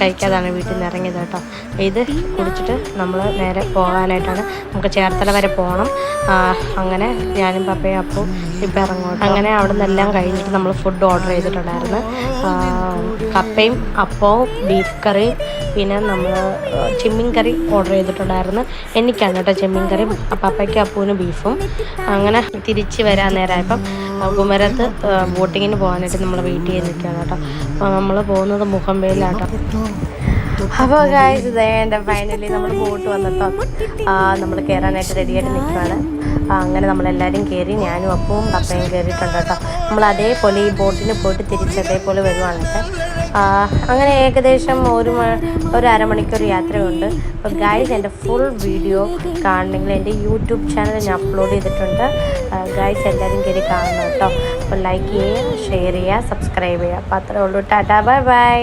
കഴിക്കാതാണ് വീട്ടിൽ നിന്ന് ഇറങ്ങിയത് കേട്ടോ. ഇത് കുടിച്ചിട്ട് നമ്മൾ നേരെ പോകാനായിട്ടാണ്. നമുക്ക് ചേർത്തല വരെ പോകണം. അങ്ങനെ ഞാനും പപ്പയും അപ്പവും ഇപ്പം ഇറങ്ങും. അങ്ങനെ അവിടെ നിന്നെല്ലാം കഴിഞ്ഞിട്ട് നമ്മൾ ഫുഡ് ഓർഡർ ചെയ്തിട്ടുണ്ടായിരുന്നു. കപ്പയും അപ്പവും ബീഫ് കറിയും പിന്നെ നമ്മൾ ചെമ്മീൻ കറി ഓർഡർ ചെയ്തിട്ടുണ്ടായിരുന്നു. എനിക്കാണ് കേട്ടോ ചെമ്മീൻ കറി, പപ്പയ്ക്കും അപ്പൂവിനും ബീഫും. അങ്ങനെ തിരിച്ച് വരാൻ നേരമായപ്പം കുമരത്ത് ബോട്ടിങ്ങിന് പോകാനായിട്ട് നമ്മൾ വെയിറ്റ് ചെയ്ത് നിൽക്കുകയാണ് കേട്ടോ. അപ്പോൾ നമ്മൾ പോകുന്നത് മുഖംവേലിലാട്ടോ. അപ്പോൾ ഗായ്സ് ഇതേണ്ട ഫൈനലി നമ്മൾ ബോട്ട് വന്നിട്ടോ നമ്മൾ കയറാനായിട്ട് റെഡിയായിട്ട് നിൽക്കുകയാണ്. അങ്ങനെ നമ്മളെല്ലാവരും കയറി, ഞാനും അപ്പവും പപ്പയും കയറിയിട്ടുണ്ട് കേട്ടോ. നമ്മൾ അതേപോലെ ഈ ബോട്ടിന് പോയിട്ട് തിരിച്ച് അതേപോലെ വരുവാണ്. അങ്ങനെ ഏകദേശം ഒരു അരമണിക്കൂർ യാത്രയുണ്ട്. അപ്പോൾ ഗായ്സ് എൻ്റെ ഫുൾ വീഡിയോ കാണണമെങ്കിൽ എൻ്റെ യൂട്യൂബ് ചാനൽ ഞാൻ അപ്ലോഡ് ചെയ്തിട്ടുണ്ട്. ഗായ്സ് എല്ലാവരും കയറി കാണണം കേട്ടോ. അപ്പോൾ ലൈക്ക് ചെയ്യുക, ഷെയർ ചെയ്യുക, സബ്സ്ക്രൈബ് ചെയ്യുക. അപ്പോൾ അത്രേ ഉള്ളൂ. Tata, bye bye.